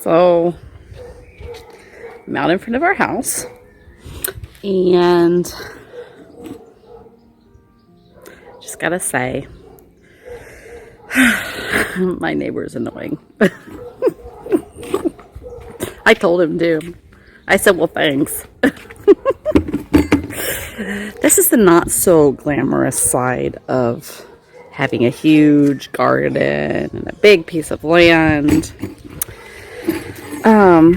So I'm out in front of our house, and just gotta say, my neighbor's annoying. I told him to. I said, well, thanks. This is the not so glamorous side of having a huge garden and a big piece of land. Well,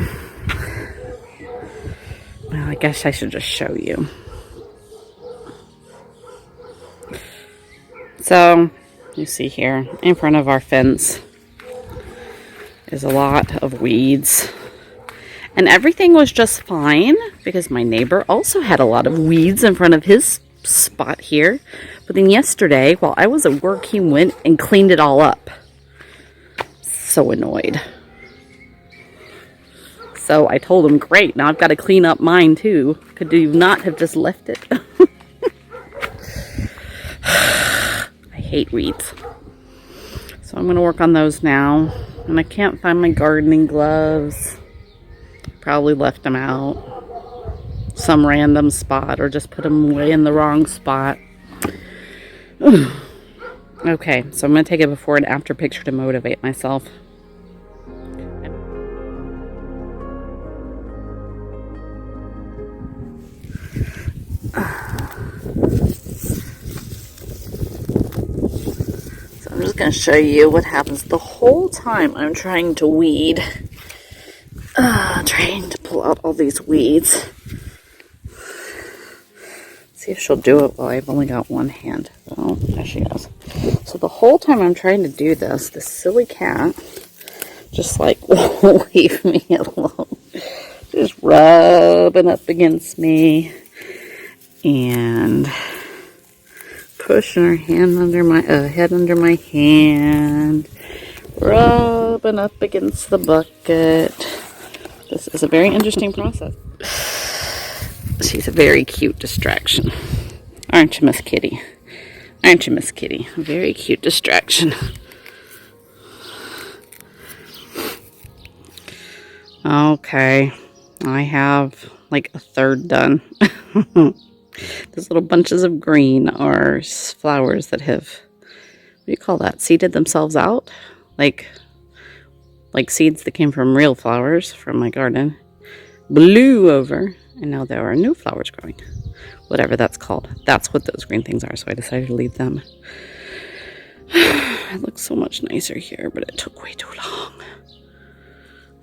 I guess I should just show you. So, you see here, in front of our fence is a lot of weeds. And everything was just fine because my neighbor also had a lot of weeds in front of his spot here. But then yesterday, while I was at work, he went and cleaned it all up. So annoyed. So I told him, great, now I've got to clean up mine too. Could you not have just left it? I hate weeds. So I'm going to work on those now. And I can't find my gardening gloves. Probably left them out. Some random spot, or just put them way in the wrong spot. Okay, so I'm going to take a before and after picture to motivate myself. So I'm just going to show you what happens the whole time I'm trying to weed. Trying to pull out all these weeds. See if she'll do it while I've only got one hand. Oh, there she goes. So the whole time I'm trying to do this, this silly cat just like won't leave me alone. Just rubbing up against me and pushing her hand under my head under my hand, rubbing up against the bucket. This is a very interesting process. She's a very cute distraction. Aren't you, Miss Kitty? Aren't you, Miss Kitty? A very cute distraction. Okay. I have like a third done. Those little bunches of green are flowers that have, what do you call that? Seeded themselves out? Like seeds that came from real flowers from my garden, blew over, and now there are new flowers growing. Whatever that's called. That's what those green things are, so I decided to leave them. It looks so much nicer here, but it took way too long.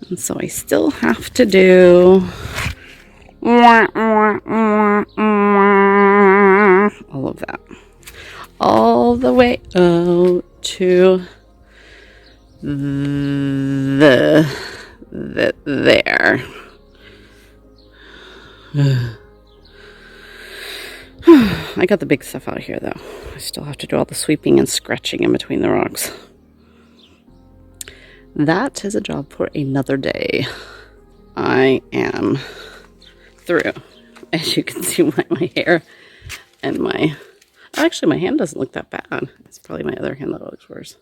And so I still have to do all of that. All the way out to there. I got the big stuff out here though. I still have to do all the sweeping and scratching in between the rocks. That is a job for another day. I am through. As you can see by my hair and my... Actually, my hand doesn't look that bad. It's probably my other hand that looks worse.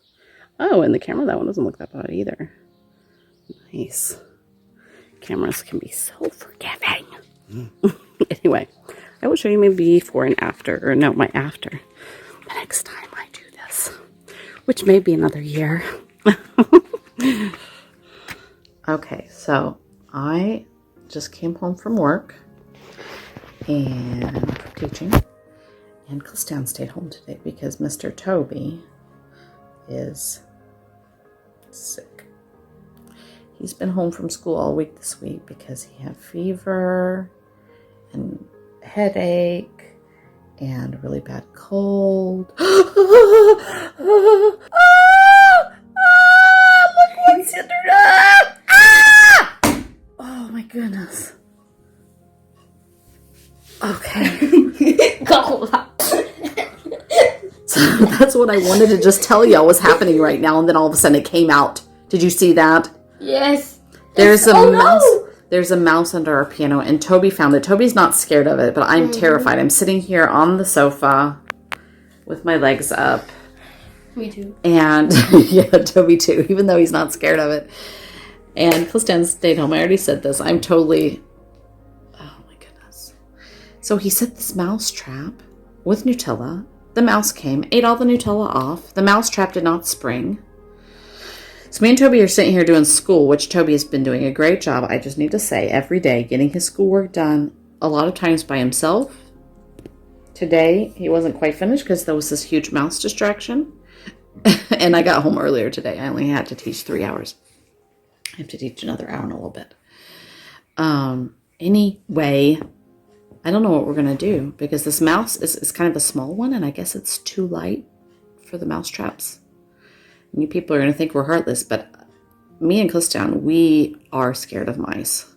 Oh, and the camera, that one doesn't look that bad either. Nice. Cameras can be so forgiving. Anyway, I will show you my before and after, or no, my after, the next time I do this, which may be another year. Okay, so I just came home from work and from teaching, and Christian stayed home today because Mr. Toby is sick. He's been home from school all week this week because he had fever and headache and a really bad cold. Look what's in there! Oh my goodness. Okay. So that's what I wanted to just tell y'all was happening right now, and then all of a sudden it came out. Did you see that? Yes. There's a mouse. No. There's a mouse under our piano, and Toby found it. Toby's not scared of it, but I'm terrified. I'm sitting here on the sofa with my legs up. Me too. And yeah, Toby too, even though he's not scared of it. And Clistan stayed home. I already said this. I'm totally... Oh my goodness. So he set this mouse trap with Nutella. The mouse came, ate all the Nutella off. The mouse trap did not spring. So me and Toby are sitting here doing school, which Toby has been doing a great job, I just need to say, every day, getting his schoolwork done, a lot of times by himself. Today, he wasn't quite finished because there was this huge mouse distraction. And I got home earlier today. I only had to teach 3 hours. I have to teach another hour in a little bit. Anyway, I don't know what we're going to do because this mouse is kind of a small one, and I guess it's too light for the mouse traps. You people are going to think we're heartless, but me and Clistan, we are scared of mice.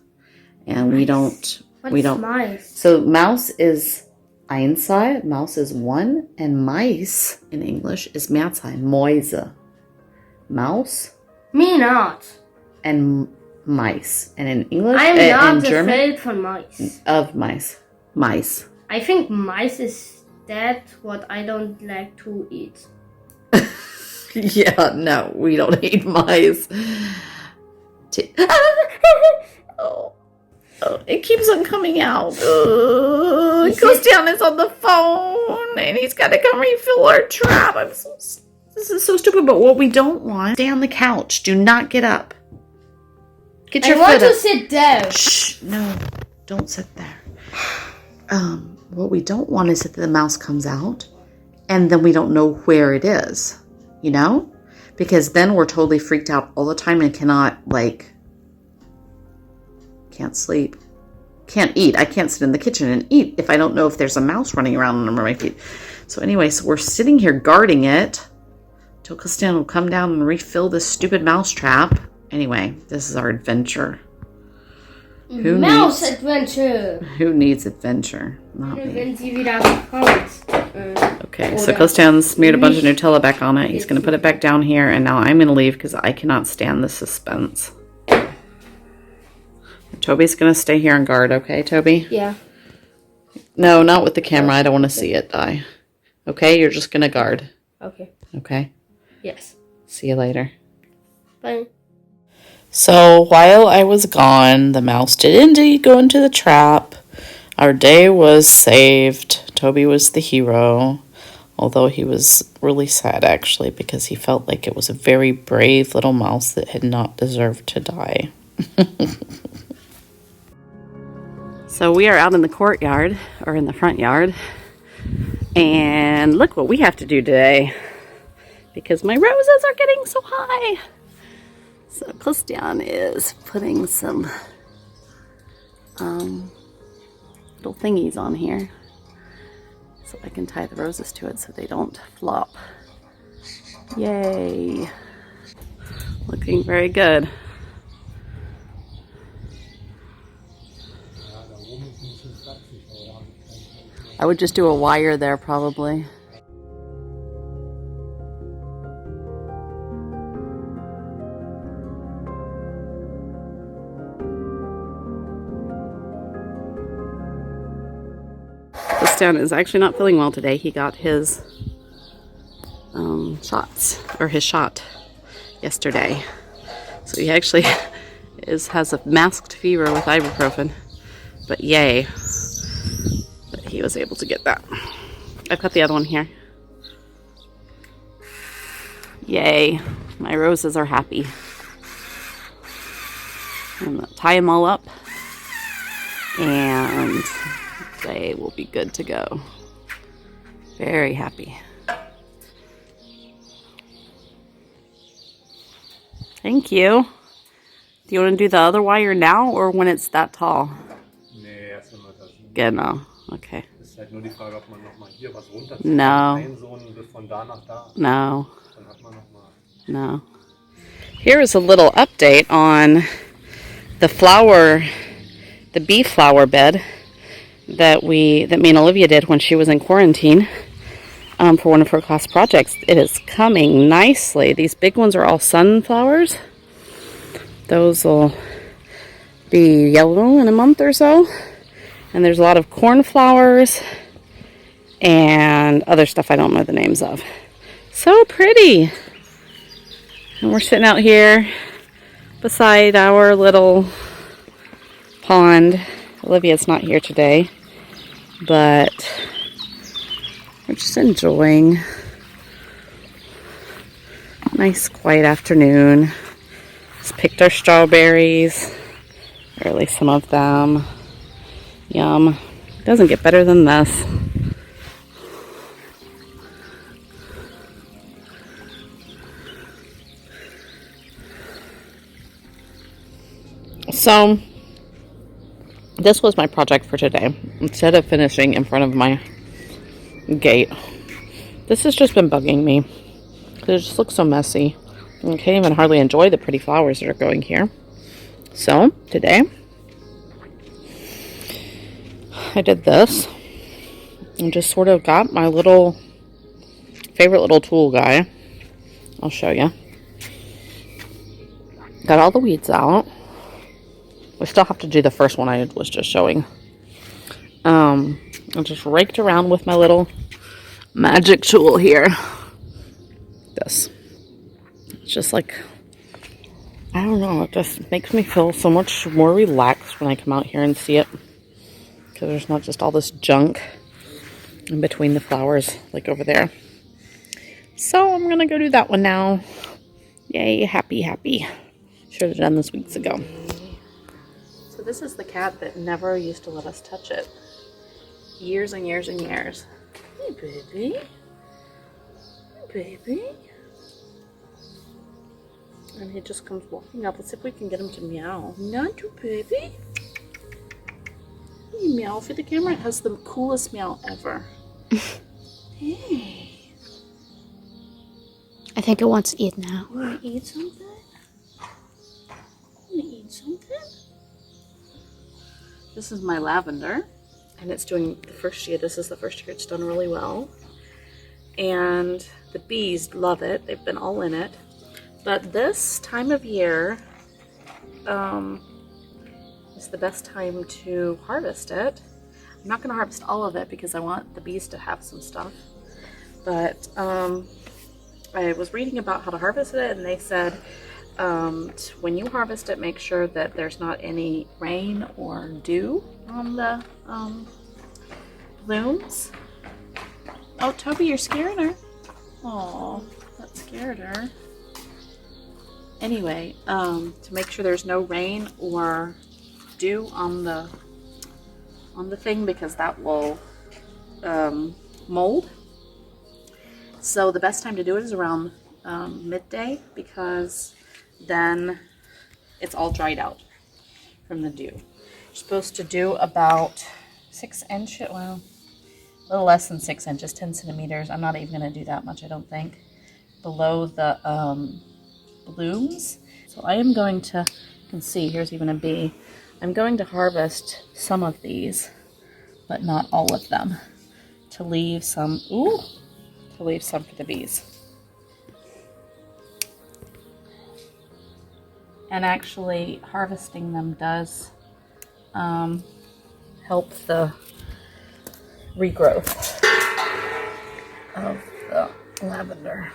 And we don't... What's mice? So mouse is Einzei, mouse is one, and mice in English is Mehrzahl, Mäuse. Mouse. Me not. And mice. And in English, I'm not in German, afraid for mice. Of mice. Mice. I think mice is that what I don't like to eat. Yeah, no, we don't eat mice. Oh, it keeps on coming out. It goes down, it's on the phone, and he's got to come refill our trap. This is so stupid, but what we don't want, stay on the couch. Do not get up. Get your foot up. I want to sit down. Shh, no, don't sit there. What we don't want is that the mouse comes out, and then we don't know where it is. You know? Because then we're totally freaked out all the time and cannot, like, can't sleep. Can't eat. I can't sit in the kitchen and eat if I don't know if there's a mouse running around under my feet. So anyway, so we're sitting here guarding it till Clistan will come down and refill this stupid mouse trap. Anyway, this is our adventure. Mouse adventure. Who needs adventure? Not me. Wenn sie wieder kommt. Okay, so Clistan smeared a bunch of Nutella back on it. He's going to put it back down here, and now I'm going to leave because I cannot stand the suspense. Toby's going to stay here and guard, okay, Toby? Yeah. No, not with the camera. I don't want to see it die. Okay, you're just going to guard. Okay. Okay? Yes. See you later. Bye. So, while I was gone, the mouse did indeed go into the trap. Our day was saved. Toby was the hero, although he was really sad, actually, because he felt like it was a very brave little mouse that had not deserved to die. So we are out in the courtyard, or in the front yard, and look what we have to do today, because my roses are getting so high. So Clistan is putting some little thingies on here so I can tie the roses to it so they don't flop. Yay! Looking very good. I would just do a wire there probably. Clistan is actually not feeling well today. He got his shot yesterday. So he actually has a masked fever with ibuprofen. But yay, that he was able to get that. I've got the other one here. Yay, my roses are happy. I'm gonna tie them all up and they will be good to go. Very happy. Thank you. Do you want to do the other wire now or when it's that tall? Nee, erst wenn wir das sehen. Genau, okay. Es ist halt nur die Frage, ob man nochmal hier was runterzieht. No. Von da nach da. No. Dann hat man nochmal. No. Here is a little update on the bee flower bed that me and Olivia did when she was in quarantine for one of her class projects. It is coming nicely. These big ones are all sunflowers. Those will be yellow in a month or so. And there's a lot of cornflowers and other stuff I don't know the names of. So pretty. And we're sitting out here beside our little pond. Olivia's not here today, but we're just enjoying a nice quiet afternoon. Just picked our strawberries, or at least some of them. Yum. Doesn't get better than this. So, this was my project for today. Instead of finishing in front of my gate, this has just been bugging me. It just looks so messy. I can't even hardly enjoy the pretty flowers that are going here. So, today, I did this. And just sort of got my little favorite little tool guy. I'll show you. Got all the weeds out. We still have to do the first one I was just showing. I just raked around with my little magic tool here. This. It's just like, I don't know, it just makes me feel so much more relaxed when I come out here and see it. Because there's not just all this junk in between the flowers, like over there. So I'm going to go do that one now. Yay, happy, happy. Should have done this weeks ago. So this is the cat that never used to let us touch it. Years and years and years. Hey, baby. Hey, baby. And he just comes walking up. Let's see if we can get him to meow. Not you, baby. Hey, meow for the camera. It has the coolest meow ever. Hey. I think it wants to eat now. Want to eat something? Want to eat something? This is my lavender. And it's doing the first year. This is the first year it's done really well. And the bees love it. They've been all in it. But this time of year is the best time to harvest it. I'm not going to harvest all of it because I want the bees to have some stuff. But I was reading about how to harvest it, and they said when you harvest it, make sure that there's not any rain or dew on the blooms. Oh, Toby, you're scaring her. Aw, that scared her. Anyway, to make sure there's no rain or dew on the thing, because that will mold. So the best time to do it is around midday, because then it's all dried out from the dew. You're supposed to do about 6 inches, well, a little less than 6 inches, 10 centimeters. I'm not even going to do that much, I don't think, below the blooms. So I am going to, you can see here's even a bee. I'm going to harvest some of these, but not all of them, to leave some, to leave some for the bees. And actually harvesting them does help the regrowth of the lavender.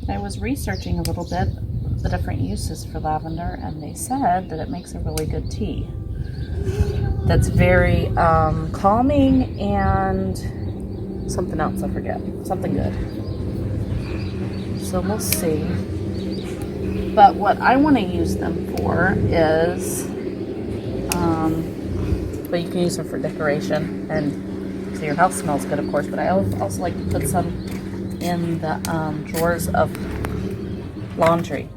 I was researching a little bit the different uses for lavender, and they said that it makes a really good tea that's very calming, and something else I forget, something good. So we'll see. But what I want to use them for is but you can use them for decoration and so your house smells good, of course, but I also like to put some in the drawers of laundry.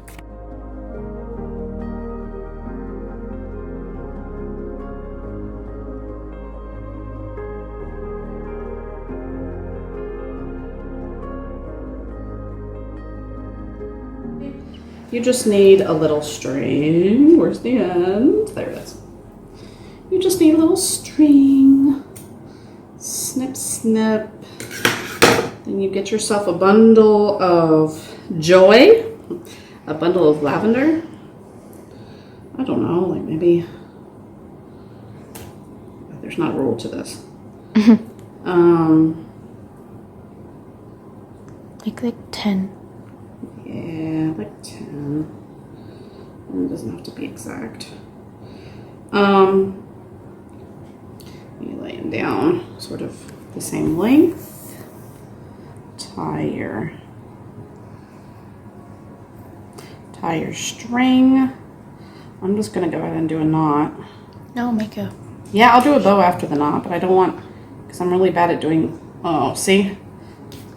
You just need a little string. Where's the end? There it is. You just need a little string. Snip, snip. Then you get yourself a bundle of joy, a bundle of lavender. I don't know, like maybe There's not a rule to this. Like 10. Yeah, like 10. It doesn't have to be exact. You lay them down sort of the same length. Tie your string. I'm just gonna go ahead and do a knot. No, make a... Yeah, I'll do a bow after the knot, but I don't want, because I'm really bad at doing, oh, see?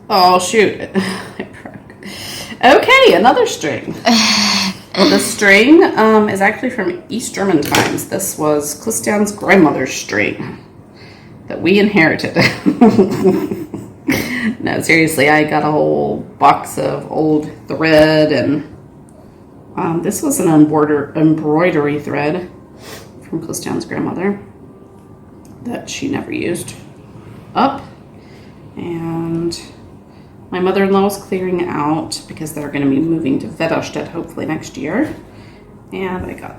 Oh, shoot. It broke. Okay, another string. The string is actually from East German times. This was Christian's grandmother's string that we inherited. No, seriously, I got a whole box of old thread, and this was an embroidery thread from Christian's grandmother that she never used up. And my mother-in-law was clearing out because they're going to be moving to Vedderstedt hopefully next year. And I got,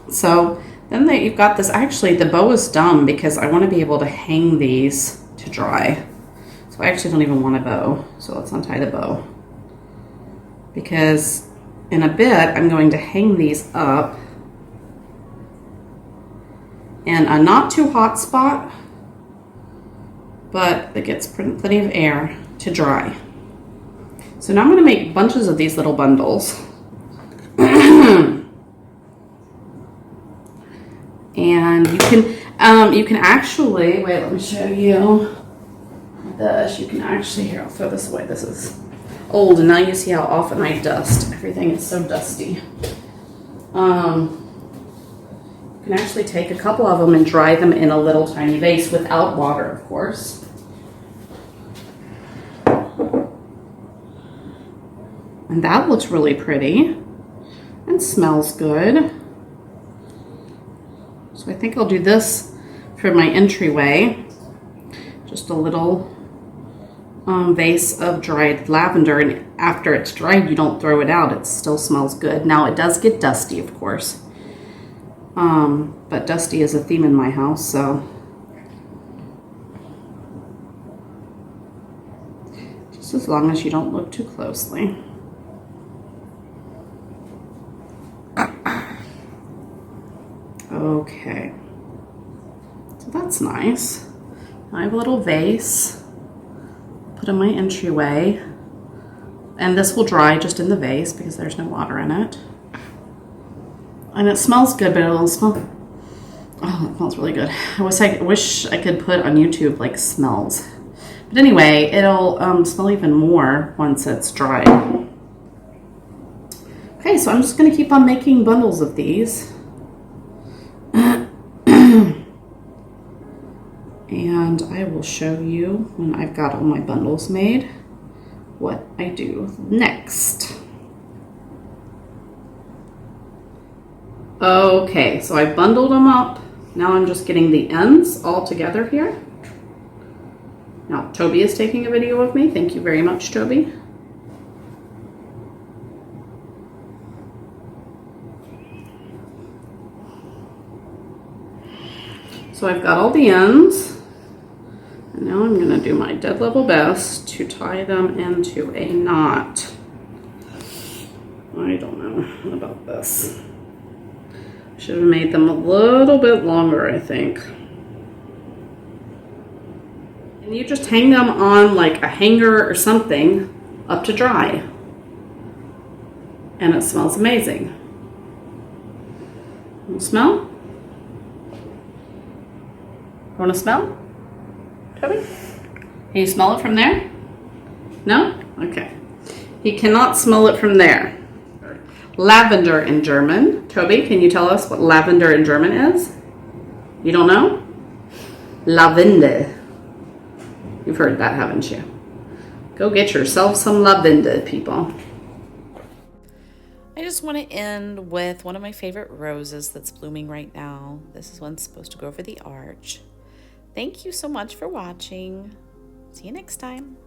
so then you've got this, actually the bow is dumb because I want to be able to hang these to dry. So I actually don't even want a bow. So let's untie the bow. Because in a bit I'm going to hang these up in a not too hot spot, but it gets plenty of air to dry. So now I'm going to make bunches of these little bundles. And you can actually, wait, let me show you this. You can actually, here, I'll throw this away. This is old, and now you see how often I dust. Everything is so dusty. You can actually take a couple of them and dry them in a little tiny vase without water, of course. And that looks really pretty and smells good. So I think I'll do this for my entryway. Just a little vase of dried lavender, and after it's dried, you don't throw it out. It still smells good. Now it does get dusty, of course. But dusty is a theme in my house, so. Just as long as you don't look too closely. Okay, so that's nice. I have a little vase, put in my entryway, and this will dry just in the vase because there's no water in it. And it smells good, but it'll smell, oh, it smells really good. I wish I could put on YouTube like smells. But anyway, it'll smell even more once it's dried. Okay, so I'm just gonna keep on making bundles of these. And I will show you when I've got all my bundles made what I do next. Okay, so I bundled them up. Now I'm just getting the ends all together here. Now Toby is taking a video of me. Thank you very much, Toby. So I've got all the ends. And now I'm going to do my dead level best to tie them into a knot. I don't know about this. Should have made them a little bit longer, I think. And you just hang them on like a hanger or something up to dry. And it smells amazing. You smell? Want to smell? Toby? Can you smell it from there? No? Okay. He cannot smell it from there. Lavender in German. Toby, can you tell us what lavender in German is? You don't know? Lavender. You've heard that, haven't you? Go get yourself some lavender, people. I just want to end with one of my favorite roses that's blooming right now. This is one supposed to go over the arch. Thank you so much for watching. See you next time.